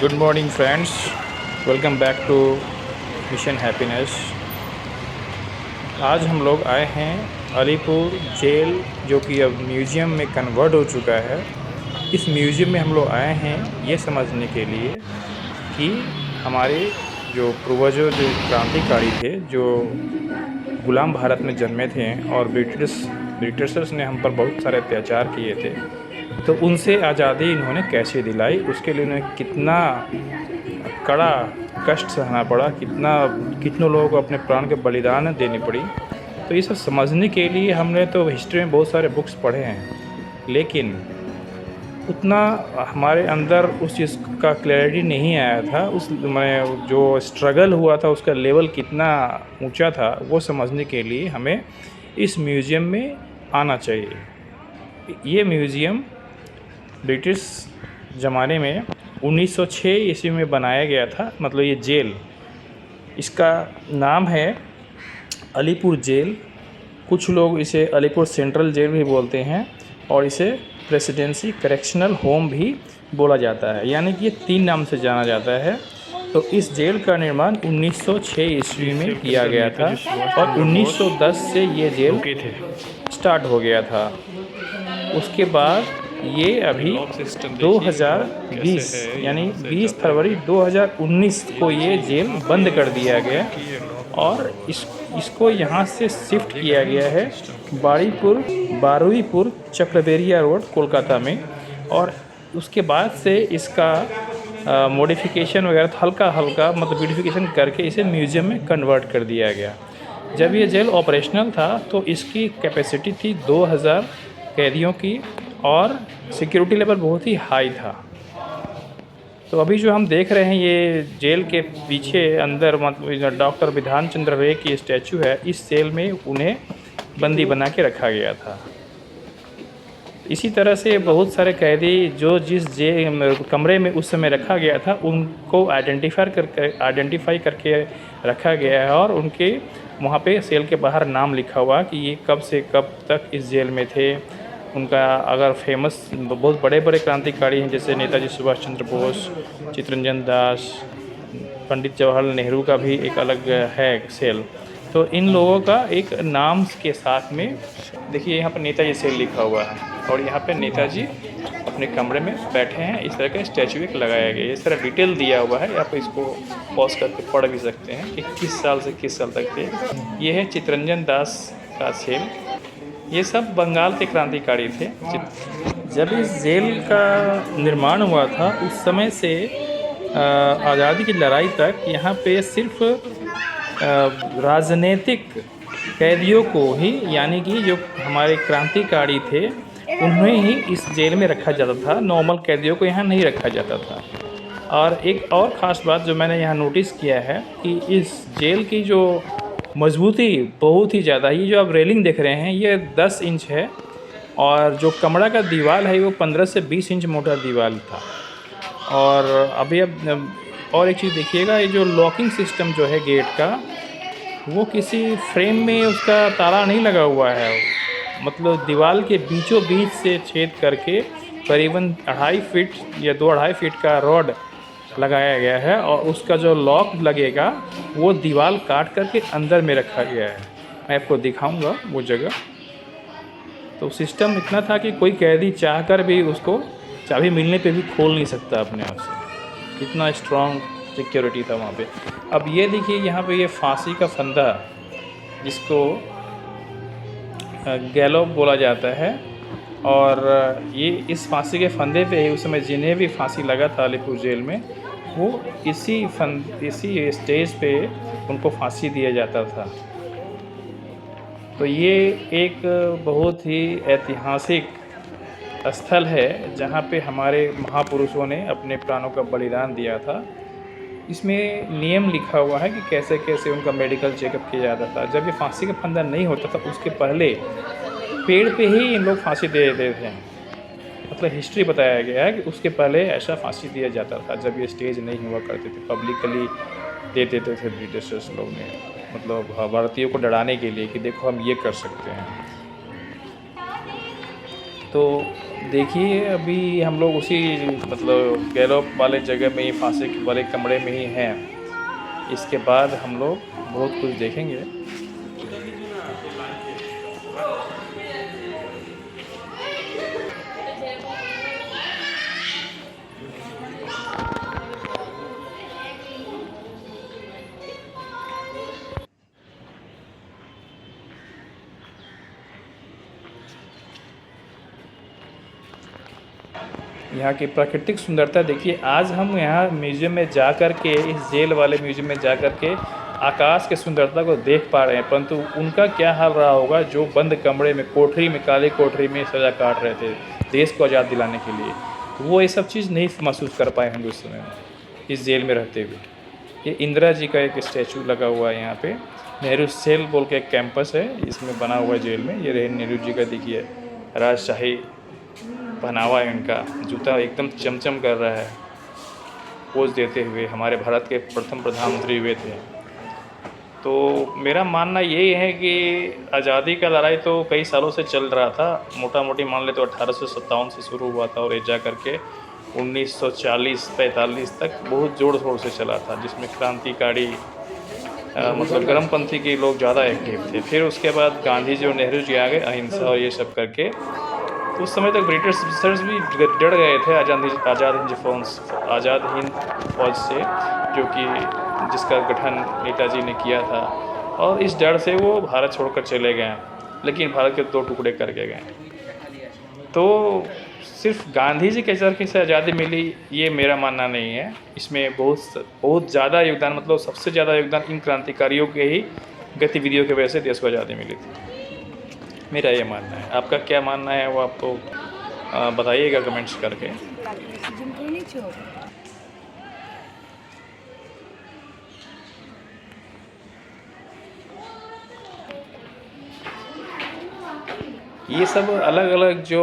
Good morning friends, welcome back to mission happiness. आज हम लोग आए हैं अलीपुर जेल, जो कि अब म्यूज़ियम में कन्वर्ट हो चुका है। इस म्यूज़ियम में हम लोग आए हैं ये समझने के लिए कि हमारे जो पूर्वजों, जो क्रांतिकारी थे, जो गुलाम भारत में जन्मे थे और ब्रिटिशर्स ने हम पर बहुत सारे अत्याचार किए थे, तो उनसे आज़ादी इन्होंने कैसे दिलाई, उसके लिए उन्हें कितना कड़ा कष्ट सहना पड़ा, कितनों लोगों को अपने प्राण के बलिदान देनी पड़ी। तो ये सब समझने के लिए हमने तो हिस्ट्री में बहुत सारे बुक्स पढ़े हैं, लेकिन उतना हमारे अंदर उस चीज़ का क्लैरिटी नहीं आया था। उस मैं जो स्ट्रगल हुआ था उसका लेवल कितना ऊंचा था, वो समझने के लिए हमें इस म्यूज़ियम में आना चाहिए। ये म्यूज़ियम ब्रिटिश ज़माने में 1906 ईस्वी में बनाया गया था। मतलब ये जेल, इसका नाम है अलीपुर जेल। कुछ लोग इसे अलीपुर सेंट्रल जेल भी बोलते हैं और इसे प्रेसिडेंसी करेक्शनल होम भी बोला जाता है, यानी कि ये 3 नाम से जाना जाता है। तो इस जेल का निर्माण 1906 ईस्वी में किया गया था और 1910 से ये जेल स्टार्ट हो गया था। उसके बाद ये अभी 2020 यानी 20 फरवरी 2019 को ये जेल बंद कर दिया गया और इसको यहाँ से शिफ्ट किया गया है बारुईपुर चक्रबेरिया रोड, कोलकाता में। और उसके बाद से इसका मॉडिफिकेशन वगैरह हल्का मतलब ब्यूटिफिकेशन करके इसे म्यूज़ियम में कन्वर्ट कर दिया गया। जब ये जेल ऑपरेशनल था तो इसकी कैपेसिटी थी 2000 कैदियों की और सिक्योरिटी लेवल बहुत ही हाई था। तो अभी जो हम देख रहे हैं ये जेल के पीछे अंदर मतलब डॉक्टर विधान चंद्र रे की स्टैचू है। इस सेल में उन्हें बंदी बना के रखा गया था। इसी तरह से बहुत सारे कैदी जो जिस कमरे में उस समय रखा गया था उनको आइडेंटिफाई करके रखा गया है और उनके वहाँ पे सेल के बाहर नाम लिखा हुआ कि ये कब से कब तक इस जेल में थे। उनका अगर फेमस बहुत बड़े बड़े क्रांतिकारी हैं जैसे नेताजी सुभाष चंद्र बोस, चित्तरंजन दास, पंडित जवाहरलाल नेहरू का भी एक अलग है सेल। तो इन लोगों का एक नाम के साथ में देखिए यहाँ पर नेताजी सेल लिखा हुआ है और यहाँ पे नेताजी अपने कमरे में बैठे हैं। इस तरह का स्टैचू एक लगाया गया है। इस तरह डिटेल दिया हुआ है, आप इसको पॉज करके पढ़ भी सकते हैं कि किस साल से किस साल तक थे। ये है चित्तरंजन दास का सेल। ये सब बंगाल के क्रांतिकारी थे। जब इस जेल का निर्माण हुआ था उस समय से आज़ादी की लड़ाई तक यहाँ पे सिर्फ राजनीतिक कैदियों को ही, यानी कि जो हमारे क्रांतिकारी थे उन्हें ही इस जेल में रखा जाता था। नॉर्मल कैदियों को यहाँ नहीं रखा जाता था। और एक और ख़ास बात जो मैंने यहाँ नोटिस किया है कि इस जेल की जो मजबूती बहुत ही ज़्यादा, ये जो आप रेलिंग देख रहे हैं ये 10 इंच है और जो कमरा का दीवार है वो 15 से 20 इंच मोटा दीवार था। और अभी अब और एक चीज़ देखिएगा, ये जो लॉकिंग सिस्टम जो है गेट का, वो किसी फ्रेम में उसका ताला नहीं लगा हुआ है। मतलब दीवार के बीचों बीच से छेद करके करीबन 2.5 फीट या 2-2.5 फीट का रॉड लगाया गया है और उसका जो लॉक लगेगा वो दीवार काट करके अंदर में रखा गया है। मैं आपको दिखाऊंगा वो जगह। तो सिस्टम इतना था कि कोई कैदी चाहकर भी उसको चाबी मिलने पे भी खोल नहीं सकता अपने आप से। इतना स्ट्रॉन्ग सिक्योरिटी था वहाँ पे। अब ये देखिए यहाँ पे ये फांसी का फंदा जिसको गैलोप बोला जाता है और ये इस फांसी के फंदे पे ही उस समय जिन्हें भी फांसी लगा था अलीपुर जेल में, वो इसी स्टेज पे उनको फांसी दिया जाता था। तो ये एक बहुत ही ऐतिहासिक स्थल है जहाँ पे हमारे महापुरुषों ने अपने प्राणों का बलिदान दिया था। इसमें नियम लिखा हुआ है कि कैसे कैसे उनका मेडिकल चेकअप किया जाता था। जब ये फांसी का फंदा नहीं होता था उसके पहले पेड़ पे ही इन लोग फांसी दे देते थे। मतलब हिस्ट्री बताया गया है कि उसके पहले ऐसा फांसी दिया जाता था जब ये स्टेज नहीं हुआ करते थे, पब्लिकली दे देते थे ब्रिटिशर्स लोग ने, मतलब भारतीयों को डराने के लिए कि देखो हम ये कर सकते हैं। तो देखिए अभी हम लोग उसी मतलब गैलॉप वाले जगह में ही, फांसी वाले कमरे में ही हैं। इसके बाद हम लोग बहुत कुछ देखेंगे। यहाँ की प्राकृतिक सुंदरता देखिए। आज हम यहाँ म्यूज़ियम में जा कर के, इस जेल वाले म्यूज़ियम में जा कर के आकाश की सुंदरता को देख पा रहे हैं, परंतु उनका क्या हाल रहा होगा जो बंद कमरे में, कोठरी में, काली कोठरी में सज़ा काट रहे थे देश को आज़ाद दिलाने के लिए। वो ये सब चीज़ नहीं महसूस कर पाए होंगे उस समय में, इस जेल में रहते हुए। ये इंदिरा जी का एक स्टैचू लगा हुआ है यहाँ पे। नेहरू सेल बोल के एक कैंपस है, इसमें बना हुआ है जेल में। ये रहे नेहरू जी का, देखिए राजशाही पहनावा है इनका, जूता एकदम चमचम कर रहा है पोज देते हुए। हमारे भारत के प्रथम प्रधानमंत्री हुए थे। तो मेरा मानना यही है कि आज़ादी का लड़ाई तो कई सालों से चल रहा था। मोटा मोटी मान ले तो 1857 से शुरू हुआ था और ये जा करके 1940-45 तक बहुत ज़ोर शोर से चला था, जिसमें क्रांतिकारी मतलब गर्मपंथी के लोग ज़्यादा एक्टिव थे। फिर उसके बाद गांधी जी और नेहरू जी आ गए, अहिंसा और ये सब करके। तो उस समय तक ब्रिटिशर्स भी डर गए थे आज़ाद हिंद फौज से, जो कि जिसका गठन नेताजी ने किया था। और इस डर से वो भारत छोड़कर चले गए, लेकिन भारत के 2 टुकड़े करके गए। तो सिर्फ गांधी जी के चरखे से आज़ादी मिली, ये मेरा मानना नहीं है। इसमें बहुत ज़्यादा योगदान, मतलब सबसे ज़्यादा योगदान इन क्रांतिकारियों के ही गतिविधियों की वजह से देश को आज़ादी मिली थी। मेरा ये मानना है। आपका क्या मानना है वो आपको बताइएगा कमेंट्स करके। ये सब अलग अलग जो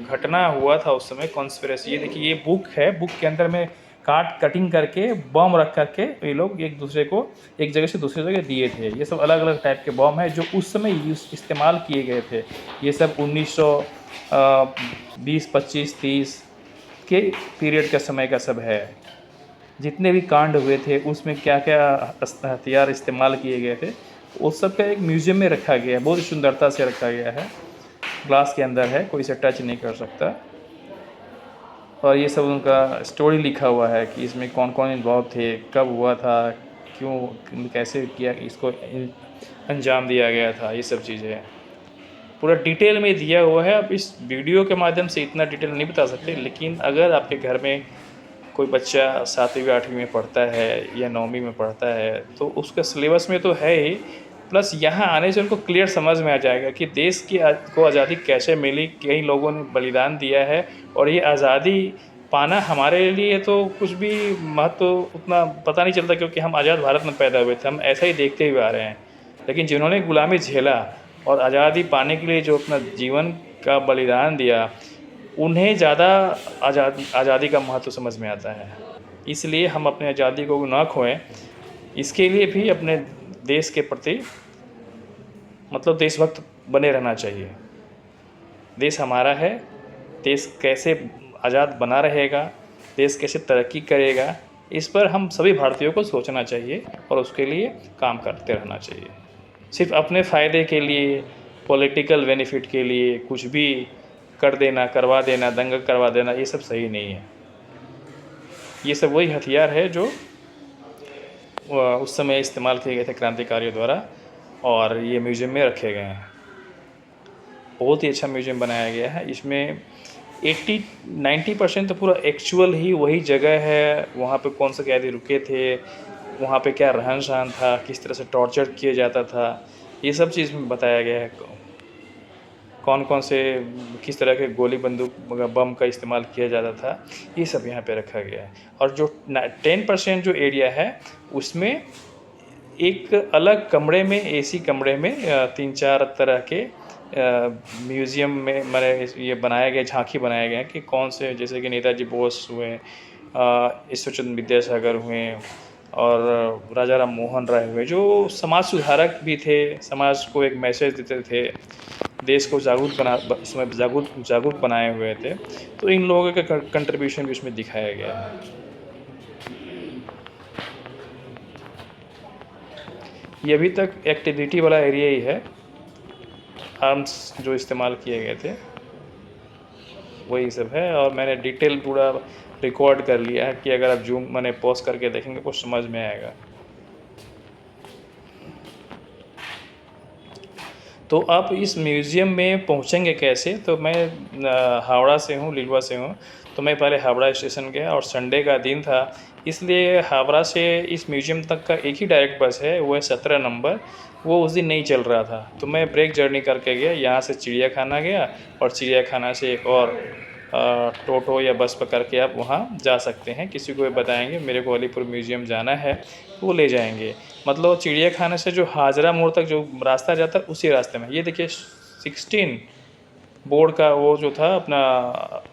घटना हुआ था उस समय, कॉन्स्पिरेसी। ये देखिए, ये बुक है, बुक के अंदर में कटिंग करके बम रख करके ये लोग एक दूसरे को एक जगह से दूसरी जगह दिए थे। ये सब अलग अलग टाइप के बम है जो उस समय इस्तेमाल किए गए थे। ये सब 1920, 25, 30 के पीरियड का समय का सब है। जितने भी कांड हुए थे उसमें क्या क्या हथियार इस्तेमाल किए गए थे, उस सब का एक म्यूज़ियम में रखा गया है। बहुत सुंदरता से रखा गया है, ग्लास के अंदर है, कोई इसे टच नहीं कर सकता। और ये सब उनका स्टोरी लिखा हुआ है कि इसमें कौन कौन इन्वॉल्व थे, कब हुआ था, क्यों, कैसे किया, इसको अंजाम दिया गया था। ये सब चीज़ें पूरा डिटेल में दिया हुआ है। अब इस वीडियो के माध्यम से इतना डिटेल नहीं बता सकते, लेकिन अगर आपके घर में कोई बच्चा 7वीं 8वीं में पढ़ता है या 9वीं में पढ़ता है तो उसका सिलेबस में तो है ही, प्लस यहाँ आने से उनको क्लियर समझ में आ जाएगा कि देश को आज़ादी कैसे मिली, कई लोगों ने बलिदान दिया है। और ये आज़ादी पाना हमारे लिए तो कुछ भी महत्व उतना पता नहीं चलता, क्योंकि हम आज़ाद भारत में पैदा हुए थे, हम ऐसा ही देखते हुए आ रहे हैं। लेकिन जिन्होंने गुलामी झेला और आज़ादी पाने के लिए जो अपना जीवन का बलिदान दिया, उन्हें ज़्यादा आज़ादी का महत्व समझ में आता है। इसलिए हम अपने आज़ादी को ना खोएं, इसके लिए भी अपने देश के प्रति मतलब देशभक्त बने रहना चाहिए। देश हमारा है, देश कैसे आज़ाद बना रहेगा, देश कैसे तरक्की करेगा, इस पर हम सभी भारतीयों को सोचना चाहिए और उसके लिए काम करते रहना चाहिए। सिर्फ अपने फ़ायदे के लिए, पॉलिटिकल बेनिफिट के लिए कुछ भी कर देना, करवा देना, दंगल करवा देना, ये सब सही नहीं है। ये सब वही हथियार है जो उस समय इस्तेमाल किए गए थे क्रांतिकारियों द्वारा, और ये म्यूज़ियम में रखे गए हैं। बहुत ही अच्छा म्यूज़ियम बनाया गया है। इसमें 80-90% तो पूरा एक्चुअल ही वही जगह है। वहाँ पे कौन से कैदी रुके थे, वहाँ पे क्या रहन सहन था, किस तरह से टॉर्चर किया जाता था, ये सब चीज़ में बताया गया है। कौन कौन से किस तरह के गोली बंदूक बम का इस्तेमाल किया जाता था, ये सब यहाँ पे रखा गया है। और जो 10% जो एरिया है उसमें एक अलग कमरे में, एसी कमरे में 3-4 तरह के म्यूज़ियम में मैंने ये बनाया गया, झांकी बनाया गया कि कौन से, जैसे कि नेताजी बोस हुए, ईश्वरचंद्र विद्यासागर हुए और राजा राम मोहन राय हुए, जो समाज सुधारक भी थे, समाज को एक मैसेज देते थे, देश को इसमें जागरूक बनाए हुए थे। तो इन लोगों का कंट्रीब्यूशन भी उसमें दिखाया गया है। ये अभी तक एक्टिविटी वाला एरिया ही है। आर्म्स जो इस्तेमाल किए गए थे वही सब है, और मैंने डिटेल पूरा रिकॉर्ड कर लिया है कि अगर आप जूम मैंने पॉज करके देखेंगे कुछ समझ में आएगा। तो आप इस म्यूज़ियम में पहुंचेंगे कैसे? तो मैं हावड़ा से हूँ, लीलवाड़ा से हूँ। तो मैं पहले हावड़ा स्टेशन गया, और संडे का दिन था, इसलिए हावड़ा से इस म्यूज़ियम तक का एक ही डायरेक्ट बस है, वो है 17 नंबर। वो उस दिन नहीं चल रहा था, तो मैं ब्रेक जर्नी करके गया। यहाँ से चिड़ियाखाना गया, और चिड़ियाखाना से एक और टोटो या बस पकड़ के आप वहाँ जा सकते हैं। किसी को भी बताएंगे मेरे को अलीपुर म्यूज़ियम जाना है, तो वो ले जाएंगे। मतलब चिड़ियाखाना से जो हाजरा मोड़ तक जो रास्ता जाता है उसी रास्ते में। ये देखिए 16 बोर्ड का वो जो था अपना,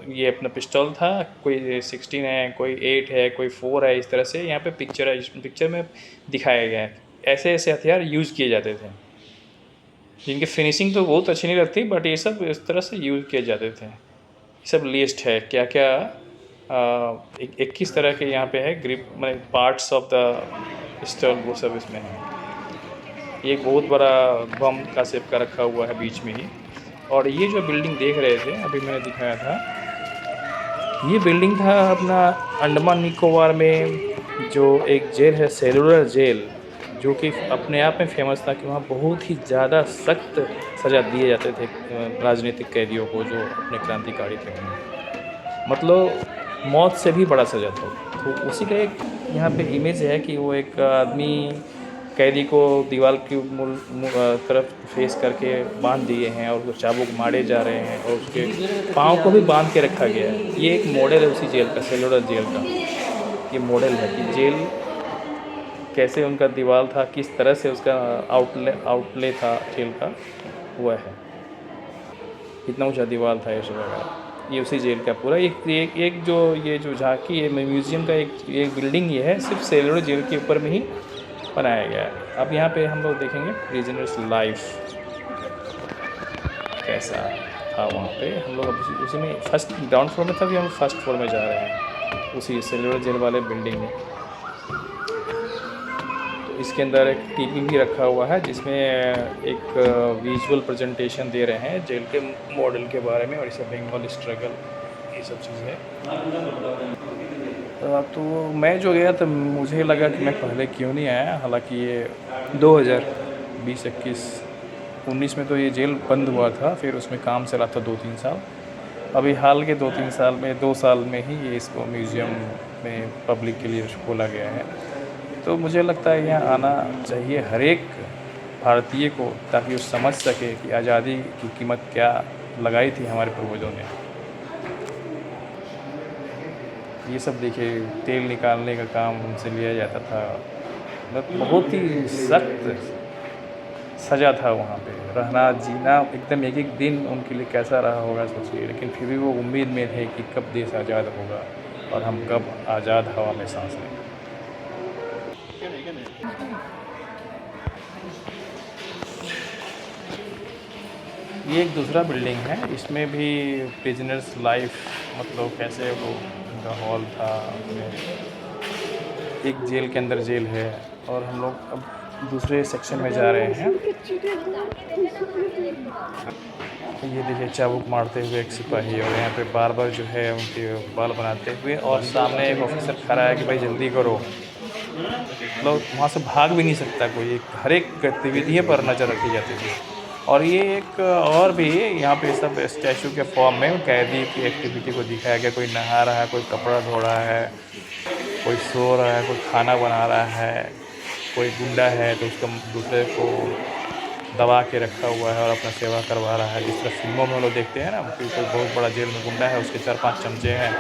ये अपना पिस्टल था। कोई 16 है, कोई 8 है, कोई 4 है, इस तरह से यहाँ पे पिक्चर है, पिक्चर में दिखाया गया है। ऐसे ऐसे हथियार यूज़ किए जाते थे, जिनकी फिनिशिंग तो बहुत अच्छी नहीं लगती, बट ये सब इस तरह से यूज़ किए जाते थे। सब लिस्ट है क्या क्या 21 तरह के यहाँ पे है ग्रिप, मतलब पार्ट्स ऑफ द पिस्टल, वो सब इसमें है। ये एक बहुत बड़ा बम का शेप का रखा हुआ है बीच में ही। और ये जो बिल्डिंग देख रहे थे अभी मैंने दिखाया था, ये बिल्डिंग था अपना अंडमान निकोबार में जो एक जेल है, सेलुलर जेल, जो कि अपने आप में फेमस था कि वहाँ बहुत ही ज़्यादा सख्त सज़ा दिए जाते थे राजनीतिक कैदियों को, जो अपने क्रांतिकारी थे उन्हें। मतलब मौत से भी बड़ा सज़ा था। तो उसी का एक यहाँ पे इमेज है कि वो एक आदमी कैदी को दीवार की तरफ फेस करके बांध दिए हैं, और वो चाबुक मारे जा रहे हैं, और उसके पाँव को भी बांध के रखा गया है। ये एक मॉडल है उसी जेल का, सेलुलर जेल का। ये मॉडल है कि जेल कैसे उनका दीवार था, किस तरह से उसका आउटले था जेल का, हुआ है। कितना ऊंचा दीवार था ये सब वगैरह। ये उसी जेल का पूरा एक जो ये जो झांकी है म्यूज़ियम का, एक बिल्डिंग ये है, सिर्फ सेलुलर जेल के ऊपर में ही बनाया गया है। अब यहाँ पे हम लोग देखेंगे प्रिजनर्स लाइफ कैसा था वहाँ पे। हम लोग उसी में फर्स्ट ग्राउंड फ्लोर में था, अभी हम फर्स्ट फ्लोर में जा रहे हैं उसी सेलुलर जेल वाले बिल्डिंग में। तो इसके अंदर एक टीवी भी रखा हुआ है, जिसमें एक विजुअल प्रेजेंटेशन दे रहे हैं जेल के मॉडल के बारे में, और इसे बंगाल स्ट्रगल, ये सब चीज़ें। तो मैं जो गया तो मुझे लगा कि मैं पहले क्यों नहीं आया। हालांकि ये 2020-21 19 में तो ये जेल बंद हुआ था, फिर उसमें काम चला था 2-3 साल। अभी हाल के 2-3 साल में, 2 साल में ही ये इसको म्यूज़ियम में पब्लिक के लिए खोला गया है। तो मुझे लगता है यहाँ आना चाहिए हर एक भारतीय को, ताकि वो समझ सके कि आज़ादी की कीमत क्या लगाई थी हमारे पूर्वजों ने। ये सब देखिए, तेल निकालने का काम उनसे लिया जाता था। मतलब बहुत ही सख्त सज़ा था वहाँ पे। रहना जीना एकदम एक एक दिन उनके लिए कैसा रहा होगा सोचिए। लेकिन फिर भी वो उम्मीद में थे कि कब देश आज़ाद होगा और हम कब आज़ाद हवा में सांस लेंगे। ये एक दूसरा बिल्डिंग है, इसमें भी प्रिजनर्स लाइफ, मतलब कैसे वो उनका हॉल था। एक जेल के अंदर जेल है, और हम लोग अब दूसरे सेक्शन में जा रहे हैं। ये देखिए चाबुक मारते हुए एक सिपाही, और यहाँ पे बार बार जो है उनके बाल बनाते हुए, और सामने एक ऑफिसर खड़ा है कि भाई जल्दी करो। मतलब वहाँ से भाग भी नहीं सकता कोई, हर एक गतिविधि पर नज़र रखी जाती थी। और ये एक और भी यहाँ पे सब स्टैचू के फॉर्म में कैदी की एक्टिविटी को दिखाया गया। कोई नहा रहा है, कोई कपड़ा धो रहा है, कोई सो रहा है, कोई खाना बना रहा है, कोई गुंडा है तो उसको दूसरे को दबा के रखा हुआ है और अपना सेवा करवा रहा है। जिस तरह फिल्मों में हम लोग देखते हैं ना, कोई बहुत बड़ा जेल में गुंडा है, उसके 4-5 चमचे हैं।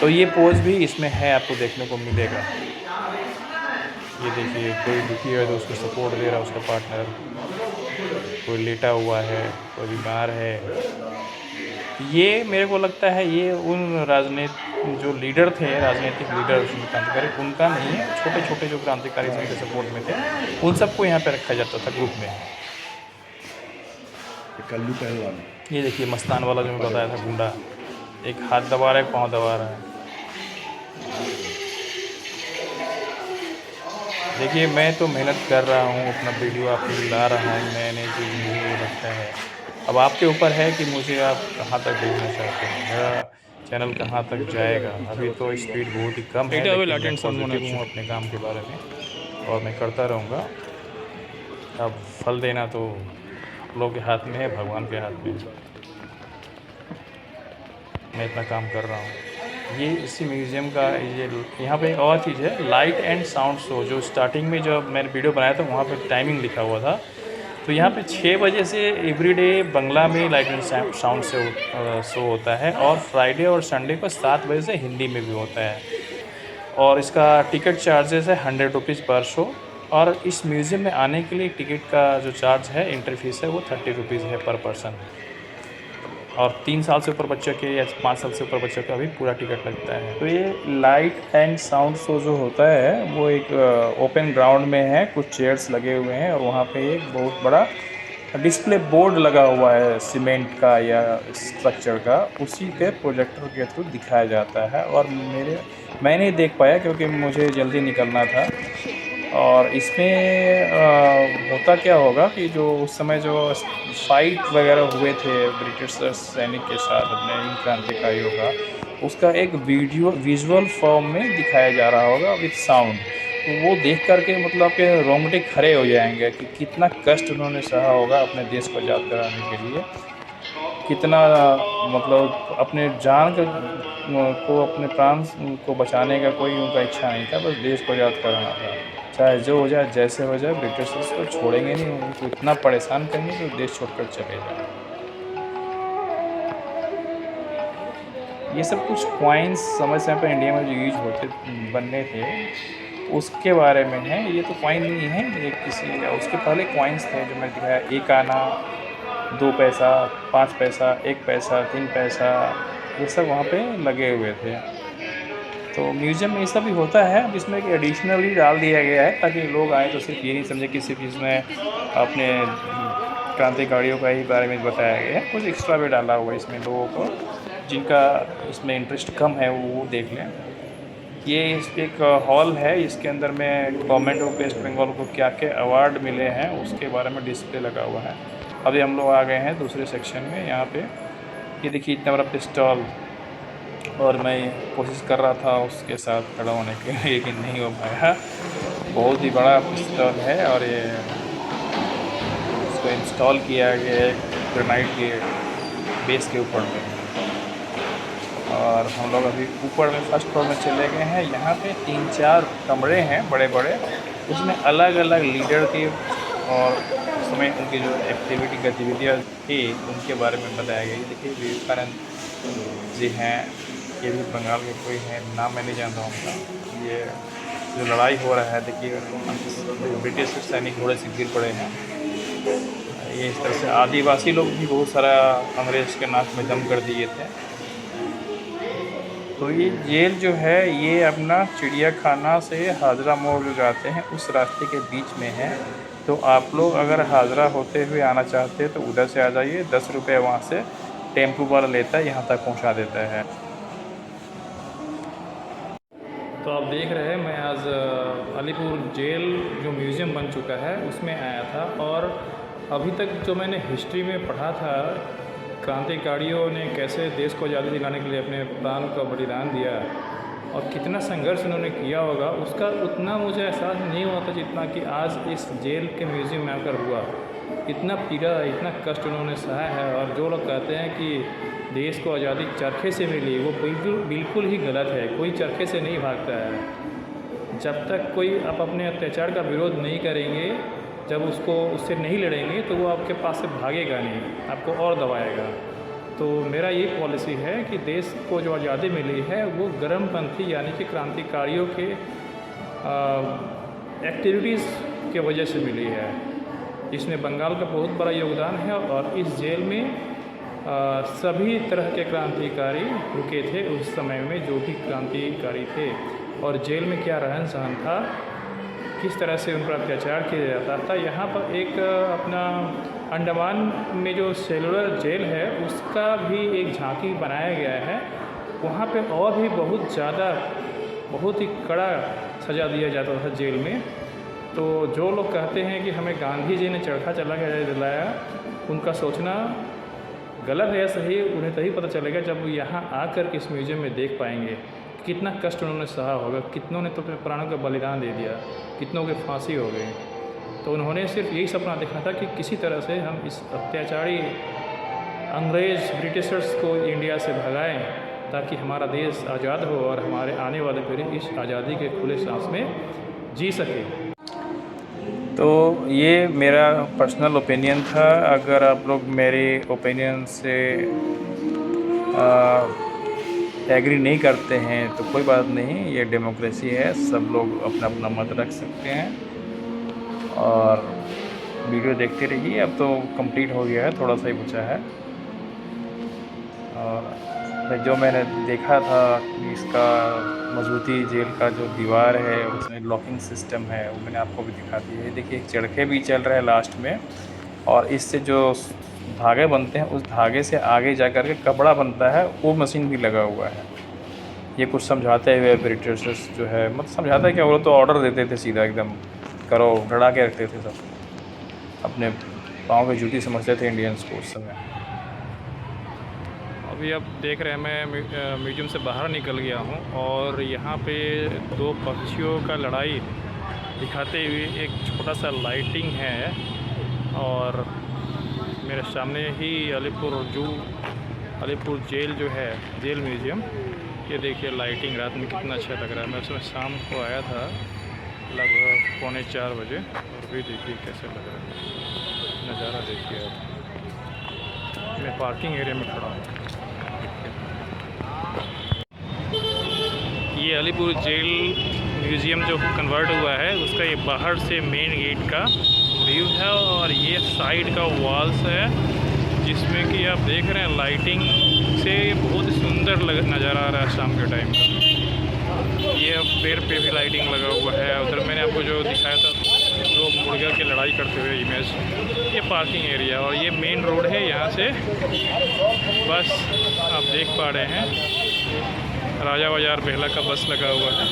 तो ये पोज भी इसमें है, आपको देखने को मिलेगा। ये देखिए, कोई दुखी है तो उसको सपोर्ट दे रहा है उसका पार्टनर, कोई लेटा हुआ है, कोई बीमार है। ये मेरे को लगता है ये उन जो लीडर थे, राजनीतिक लीडर क्रांतिकारी, उनका नहीं है, छोटे छोटे जो क्रांतिकारी जिनके सपोर्ट में थे, उन सबको यहाँ पे रखा जाता था ग्रुप में। कल्लू पहलवान। ये देखिए मस्तान वाला जो मैं बताया था गुंडा, एक हाथ दबा रहा है, एक पाँव दबा रहा है। देखिए मैं तो मेहनत कर रहा हूँ, अपना वीडियो आपके लिए ला रहा हूँ, नए-नए चीज़ मुझे लगता है। अब आपके ऊपर है कि मुझे आप कहाँ तक देखना चाहते हैं, मेरा चैनल कहाँ तक जाएगा। अभी तो स्पीड बहुत ही कम है, लेकिन मैं पॉज़िटिव हूँ अपने काम के बारे में और मैं करता रहूँगा। अब फल देना तो आप लोगों के हाथ में है, भगवान के हाथ में है। मैं इतना काम कर रहा हूँ। ये इसी म्यूज़ियम का ये यहाँ पे एक और चीज़ है, लाइट एंड साउंड शो, जो स्टार्टिंग में जब मैंने वीडियो बनाया था वहाँ पे टाइमिंग लिखा हुआ था। तो यहाँ पे 6 बजे से एवरीडे बंगला में लाइट एंड साउंड शो होता है और फ्राइडे और संडे को 7 बजे से हिंदी में भी होता है। और इसका टिकट चार्जेस है 100 रुपीज़ पर शो। और इस म्यूज़ियम में आने के लिए टिकट का जो चार्ज है, एंट्री फ़ीस है, वो 30 रुपीज़ है पर पर्सन। और 3 साल से ऊपर बच्चे के या 5 साल से ऊपर बच्चों का भी पूरा टिकट लगता है। तो ये लाइट एंड साउंड शो जो होता है वो एक ओपन ग्राउंड में है, कुछ चेयर्स लगे हुए हैं और वहाँ पे एक बहुत बड़ा डिस्प्ले बोर्ड लगा हुआ है सीमेंट का या स्ट्रक्चर का, उसी पे प्रोजेक्टर के थ्रू दिखाया जाता है। और मैं नहीं देख पाया क्योंकि मुझे जल्दी निकलना था। और इसमें होता क्या होगा कि जो उस समय जो फाइट वगैरह हुए थे ब्रिटिश सैनिक के साथ अपने इन क्रांतिकारियों का, उसका एक वीडियो विजुअल फॉर्म में दिखाया जा रहा होगा विथ साउंड। तो वो देख कर के मतलब आपके रोंगटे खड़े हो जाएंगे कि कितना कष्ट उन्होंने सहा होगा अपने देश को आज़ाद कराने के लिए। कितना मतलब अपने जान को अपने प्राण को बचाने का कोई उनका इच्छा नहीं था, बस देश को आज़ाद कराना था। चाहे जो हो जाए, जैसे हो जाए, ब्रिटिशर्स को छोड़ेंगे नहीं, उनको इतना परेशान करेंगे कि वो देश छोड़कर चले जाएँ। ये सब कुछ कॉइन्स समय-समय पे इंडिया में जो यूज़ होते बनने थे, उसके बारे में है। ये तो कॉइन नहीं है, ये किसी उसके पहले कॉइन्स थे जो मैंने दिखाया, 1 आना, 2 पैसा, 5 पैसा, 1 पैसा, 3 पैसा, ये सब वहाँ पे लगे हुए थे। तो म्यूज़ियम में ये सब भी होता है, अब इसमें एक एडिशनली डाल दिया गया है ताकि लोग आएँ तो सिर्फ़ ये नहीं समझें कि सिर्फ़ इसमें अपने क्रांतिकारियों का ही बारे में बताया गया है, कुछ एक्स्ट्रा भी डाला हुआ है इसमें लोगों को, जिनका इसमें इंटरेस्ट कम है वो देख लें। ये एक हॉल है, इसके अंदर में गवर्नमेंट ऑफ वेस्ट बंगाल को क्या-क्या अवार्ड मिले हैं उसके बारे में डिस्प्ले लगा हुआ है। अभी हम लोग आ गए हैं दूसरे सेक्शन में, यहाँ पे ये देखिए इतना बड़ा पिस्तौल, और मैं कोशिश कर रहा था उसके साथ खड़ा होने के लिए लेकिन नहीं हो पाया। बहुत ही बड़ा पिस्तौल है और ये इसको इंस्टॉल किया गया है ग्रेनाइट के बेस के ऊपर में। और हम लोग अभी ऊपर में फर्स्ट फ्लोर में चले गए हैं। यहाँ पे 3-4 कमरे हैं बड़े-बड़े, उसमें अलग-अलग लीडर के और उसमें उनकी जो एक्टिविटी गतिविधियाँ थी उनके बारे में बताया गया। ये देखिए विवेकानंद जी हैं, ये भी बंगाल के कोई हैं, नाम मैं नहीं जानता उनका। ये जो लड़ाई हो रहा है देखिए, ब्रिटिश सैनिक घोड़े से गिर पड़े हैं। ये इस तरह से आदिवासी लोग भी बहुत सारा अंग्रेज़ के नाक में दम कर दिए थे। तो ये जेल जो है ये अपना चिड़ियाखाना से हाजरा मोड़ जो जाते हैं उस रास्ते के बीच में है। तो आप लोग अगर हाजरा होते हुए आना चाहते हैं तो उधर से आ जाइए, 10 रुपये वहाँ से टेम्पू वाला लेता है, यहाँ तक पहुँचा देता है। तो आप देख रहे हैं मैं आज अलीपुर जेल जो म्यूज़ियम बन चुका है उसमें आया था। और अभी तक जो मैंने हिस्ट्री में पढ़ा था, क्रांतिकारियों ने कैसे देश को आज़ादी दिलाने के लिए अपने प्राण का बलिदान दिया और कितना संघर्ष उन्होंने किया होगा, उसका उतना मुझे एहसास नहीं हुआ था जितना कि आज इस जेल के म्यूज़ियम में आकर हुआ। इतना पीड़ा, इतना कष्ट उन्होंने सहा है। और जो लोग कहते हैं कि देश को आज़ादी चरखे से मिली, वो बिल्कुल ही गलत है। कोई चरखे से नहीं भागता है। जब तक कोई आप अपने अत्याचार का विरोध नहीं करेंगे, जब उससे नहीं लड़ेंगे तो वो आपके पास से भागेगा नहीं, आपको और दबाएगा। तो मेरा ये पॉलिसी है कि देश को जो आज़ादी मिली है वो गर्मपंथी यानी कि क्रांतिकारियों के एक्टिविटीज़ के वजह से मिली है। इसमें बंगाल का बहुत बड़ा योगदान है। और इस जेल में सभी तरह के क्रांतिकारी रुके थे उस समय में, जो भी क्रांतिकारी थे। और जेल में क्या रहन सहन था, किस तरह से उन पर अत्याचार किया जाता था। यहाँ पर एक अपना अंडमान में जो सेलुलर जेल है उसका भी एक झांकी बनाया गया है। वहाँ पे और भी बहुत ही कड़ा सज़ा दिया जाता था जेल में। तो जो लोग कहते हैं कि हमें गांधी जी ने चरखा दिलाया, उनका सोचना गलत है या सही, उन्हें तभी पता चलेगा जब वो यहाँ आकर के इस म्यूज़ियम में देख पाएंगे कितना कष्ट उन्होंने सहा होगा, कितनों ने तो अपने प्राणों का बलिदान दे दिया, कितनों के फांसी हो गई। तो उन्होंने सिर्फ यही सपना देखा था कि किसी तरह से हम इस अत्याचारी अंग्रेज़ ब्रिटिशर्स को इंडिया से भगाएं, ताकि हमारा देश आज़ाद हो और हमारे आने वाले पीढ़ी इस आज़ादी के खुले सांस में जी सके। तो ये मेरा पर्सनल ओपिनियन था। अगर आप लोग मेरे ओपिनियन से एग्री नहीं करते हैं तो कोई बात नहीं, ये डेमोक्रेसी है, सब लोग अपना अपना मत रख सकते हैं। और वीडियो देखते रहिए। अब तो कंप्लीट हो गया है, थोड़ा सा ही बचा है। और जो मैंने देखा था इसका मजबूती, जेल का जो दीवार है उसमें लॉकिंग सिस्टम है, वो मैंने आपको भी दिखा दी है। देखिए चरखे भी चल रहे हैं लास्ट में, और इससे जो धागे बनते हैं उस धागे से आगे जा कर के कपड़ा बनता है, वो मशीन भी लगा हुआ है। ये कुछ समझाते हुए ब्रिटिशर्स जो है, मतलब समझाता है कि वो तो ऑर्डर देते थे सीधा एकदम, करो, डरा के रखते थे सब, अपने पाँव की जूती समझते थे इंडियंस को उस समय। अभी आप देख रहे हैं मैं म्यूज़ियम से बाहर निकल गया हूँ और यहाँ पे दो पक्षियों का लड़ाई दिखाते हुए एक छोटा सा लाइटिंग है। और मेरे सामने ही अलीपुर जेल जो है, जेल म्यूज़ियम, ये देखिए लाइटिंग रात में कितना अच्छा लग रहा है। मैं उसमें शाम को आया था लगभग 3:45 बजे, और भी देखिए कैसे लग रहा है नज़ारा। देखिए आप, मैं पार्किंग एरिया में खड़ा हूँ। ये अलीपुर जेल म्यूज़ियम जो कन्वर्ट हुआ है उसका ये बाहर से मेन गेट का व्यू है, और ये साइड का वॉल्स है जिसमें कि आप देख रहे हैं लाइटिंग से बहुत सुंदर नज़र आ रहा है शाम के टाइम का। ये पेड़ पे भी लाइटिंग लगा हुआ है। उधर मैंने आपको जो दिखाया था दो मुर्गा की लड़ाई करते हुए इमेज, ये पार्किंग एरिया, और ये मेन रोड है। यहाँ से बस आप देख पा रहे हैं राजा बाज़ार बेहला का बस लगा हुआ है,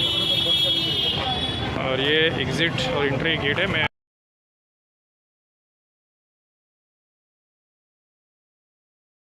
और ये एग्ज़िट और एंट्री गेट है। मैं